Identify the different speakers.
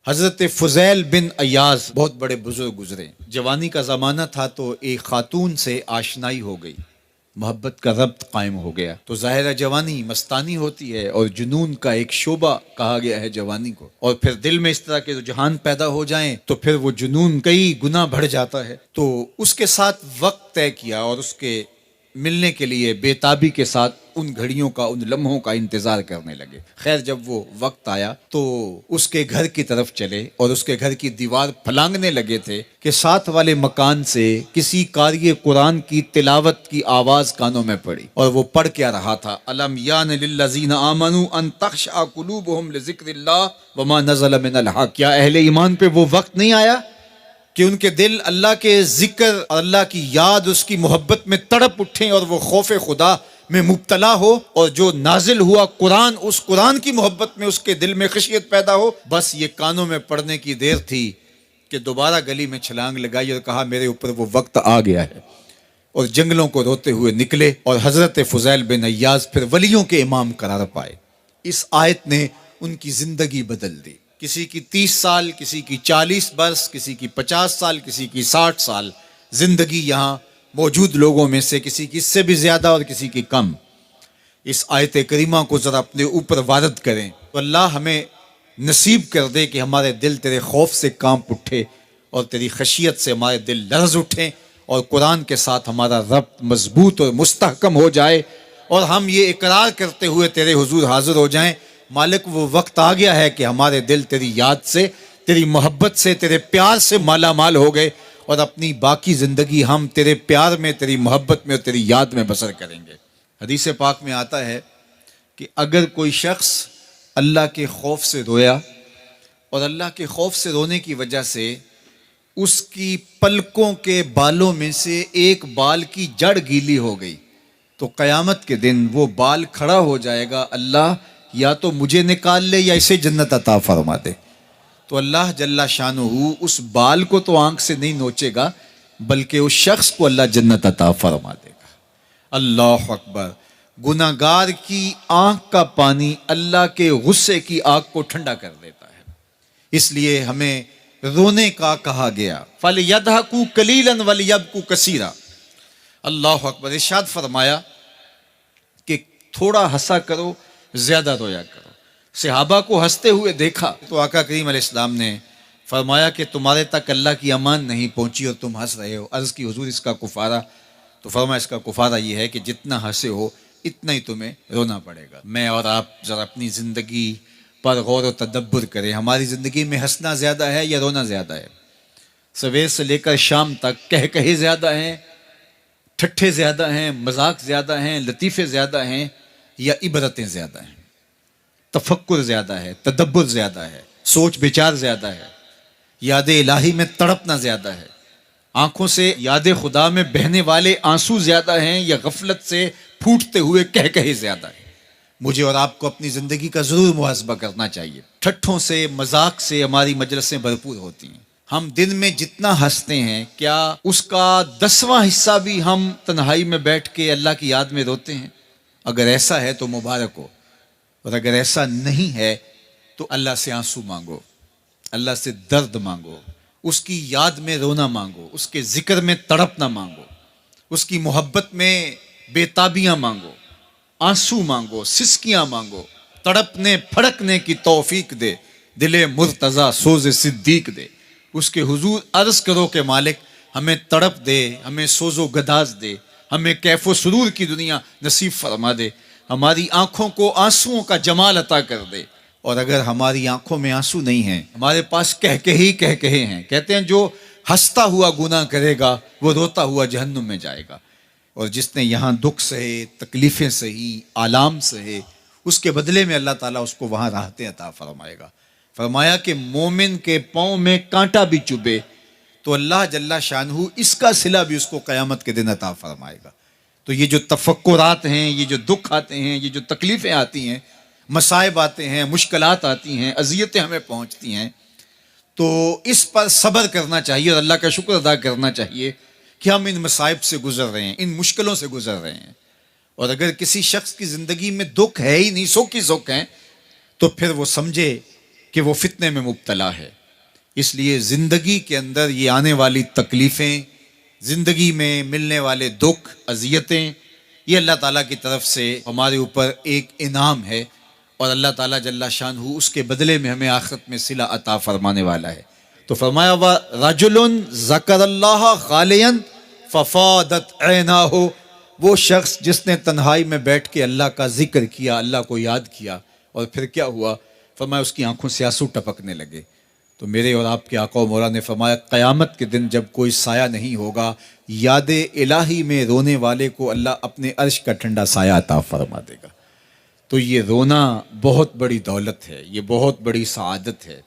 Speaker 1: हज़रत फ़ुज़ैल बिन अय्याज़ बहुत बड़े बुजुर्ग गुजरे। जवानी का ज़माना था तो एक खातून से आशनाई हो गई, मोहब्बत का रब्त कायम हो गया। तो ज़ाहिर जवानी मस्तानी होती है और जुनून का एक शोबा कहा गया है जवानी को। और फिर दिल में इस तरह के रुझान पैदा हो जाएं तो फिर वो जुनून कई गुना बढ़ जाता है। तो उसके साथ वक्त तय किया और उसके मिलने के लिए बेताबी के साथ उन घड़ियों का, उन लम्हों का इंतजार करने लगे। खैर, जब वो वक्त आया तो उसके घर की तरफ चले और उसके घर की दीवार फलांगने लगे थे कि साथ वाले मकान से किसी कारी कुरान की तिलावत की आवाज कानों में पड़ी। और वो पढ़ क्या रहा था, अलम यान लिल्लज़ीना आमनू अन तख़शअ क़ुलूबुहुम लिज़िक्रिल्लाह वमा नज़ल मिनल हक़। क्या अहले ईमान पे वो वक्त नहीं आया कि उनके दिल अल्लाह के जिक्र और अल्लाह की याद, उसकी मोहब्बत में तड़प उठें और वो खौफ खुदा में मुब्तला हो, और जो नाजिल हुआ कुरान, उस कुरान की मोहब्बत में उसके दिल में खशियत पैदा हो। बस ये कानों में पड़ने की देर थी कि दोबारा गली में छलांग लगाई और कहा मेरे ऊपर वो वक्त आ गया है। और जंगलों को रोते हुए निकले और हजरत फ़ुज़ैल बिन अय्याज़ फिर वलियों के इमाम करार पाए। इस आयत ने उनकी जिंदगी बदल दी। किसी की 30 साल, किसी की 40 बरस, किसी की 50 साल, किसी की 60 साल जिंदगी यहाँ मौजूद लोगों में से किसी की इससे भी ज्यादा और किसी की कम। इस आयत करीमा को जरा अपने ऊपर वारद करें तो अल्लाह हमें नसीब कर दे कि हमारे दिल तेरे खौफ से कांप उठे और तेरी खशियत से हमारे दिल लर्ज उठें और कुरान के साथ हमारा रब्त मजबूत और मुस्तहकम हो जाए और हम ये इकरार करते हुए तेरे हुजूर हाजिर हो जाएं, मालिक वो वक्त आ गया है कि हमारे दिल तेरी याद से, तेरी मोहब्बत से, तेरे प्यार से माला माल हो गए और अपनी बाकी ज़िंदगी हम तेरे प्यार में, तेरी मोहब्बत में और तेरी याद में बसर करेंगे। हदीस पाक में आता है कि अगर कोई शख्स अल्लाह के खौफ से रोया और अल्लाह के खौफ से रोने की वजह से उसकी पलकों के बालों में से एक बाल की जड़ गीली हो गई, तो क़यामत के दिन वो बाल खड़ा हो जाएगा, अल्लाह या तो मुझे निकाल ले या इसे जन्नत अता फरमा दे। तो अल्लाह जल्ला शानुहु उस बाल को तो आंख से नहीं नोचेगा, बल्कि उस शख्स को अल्लाह जन्नत अता फरमा देगा। अल्लाह अकबर। गुनाहगार की आंख का पानी अल्लाह के गुस्से की आग को ठंडा कर देता है। इसलिए हमें रोने का कहा गया, फल यदहकू कलीलन वल यबकू कसीरा। अल्लाह अकबर। इरशाद फरमाया कि थोड़ा हंसा करो, ज्यादा रोया करो। सहाबा को हंसते हुए देखा तो आका करीम अलैहिस्सलाम ने फरमाया कि तुम्हारे तक अल्लाह की अमान नहीं पहुंची और तुम हंस रहे हो। अर्ज की हुजूर इसका कुफारा? तो फरमाया इसका कुफारा ये है कि जितना हंसे हो इतना ही तुम्हें रोना पड़ेगा। मैं और आप जरा अपनी जिंदगी पर गौर और तदब्बुर करें। हमारी जिंदगी में हंसना ज्यादा है या रोना ज्यादा है? सवेर से लेकर शाम तक कह कहे ज्यादा हैं, ठट्ठे ज्यादा हैं, मजाक ज्यादा हैं, लतीफ़े ज्यादा हैं, या इबरतें ज्यादा हैं? तफक्कुर ज्यादा है, तदब्बुर ज्यादा है, सोच विचार ज्यादा है, याद इलाही में तड़पना ज्यादा है, आंखों से याद खुदा में बहने वाले आंसू ज्यादा हैं, या गफलत से फूटते हुए कह कहे ज्यादा है? मुझे और आपको अपनी जिंदगी का जरूर मुहासबा करना चाहिए। ठट्ठों से, मजाक से हमारी मजलिसें भरपूर होती हैं। हम दिन में जितना हंसते हैं, क्या उसका 10वां हिस्सा भी हम तन्हाई में बैठ के अल्लाह की याद में रोते हैं? अगर ऐसा है तो मुबारक हो, और अगर ऐसा नहीं है तो अल्लाह से आंसू मांगो, अल्लाह से दर्द मांगो, उसकी याद में रोना मांगो, उसके जिक्र में तड़पना मांगो, उसकी मोहब्बत में बेताबियां मांगो, आंसू मांगो, सिसकियां मांगो, तड़पने फड़कने की तौफीक दे, दिले मुर्तजा सोज़ सिद्दीक दे। उसके हुजूर अर्ज करो कि मालिक हमें तड़प दे, हमें सोजो गदाज दे, हमें कैफो सुरूर की दुनिया नसीब फरमा दे, हमारी आंखों को आंसुओं का जमाल अता कर दे। और अगर हमारी आंखों में आंसू नहीं हैं, हमारे पास कह कहे हैं, कहते हैं जो हंसता हुआ गुनाह करेगा वो रोता हुआ जहन्नुम में जाएगा, और जिसने यहाँ दुख सहे, तकलीफें सही, आलाम सहे, उसके बदले में अल्लाह ताला उसको वहां राहतें अता फरमाएगा। फरमाया कि मोमिन के पाँव में कांटा भी चुभे तो अल्लाह जल्ला शानहू इसका सिला भी उसको क़यामत के दिन अता फरमाएगा। तो ये जो तफक्कुरात हैं, ये जो दुख आते हैं, ये जो तकलीफ़ें आती हैं, मसाइब आते हैं, मुश्किलात आती हैं, अज़ियतें हमें पहुँचती हैं, तो इस पर सब्र करना चाहिए और अल्लाह का शुक्र अदा करना चाहिए कि हम इन मसाइब से गुजर रहे हैं, इन मुश्किलों से गुजर रहे हैं। और अगर किसी शख्स की ज़िंदगी में दुख है ही नहीं, सुख ही सुख है, तो फिर वो समझे कि वो फितने में मुब्तला है। इसलिए ज़िंदगी के अंदर ये आने वाली तकलीफ़ें, ज़िंदगी में मिलने वाले दुख, अज़ियतें, ये अल्लाह ताला की तरफ से हमारे ऊपर एक इनाम है और अल्लाह ताला जल्ला शानहू उसके बदले में हमें आखिरत में सिला अता फरमाने वाला है। तो फरमाया व रजुलुन ज़करल्लाह खालियन फ़फ़ादत ऐनाहु, वो शख्स जिसने तन्हाई में बैठ के अल्लाह का जिक्र किया, अल्लाह को याद किया, और फिर क्या हुआ? फरमाया उसकी आंखों से आंसू टपकने लगे। तो मेरे और आपके आका और मौला ने फरमाया क़यामत के दिन जब कोई साया नहीं होगा, याद इलाही में रोने वाले को अल्लाह अपने अर्श का ठंडा साया अता फरमा देगा। तो ये रोना बहुत बड़ी दौलत है, ये बहुत बड़ी सआदत है।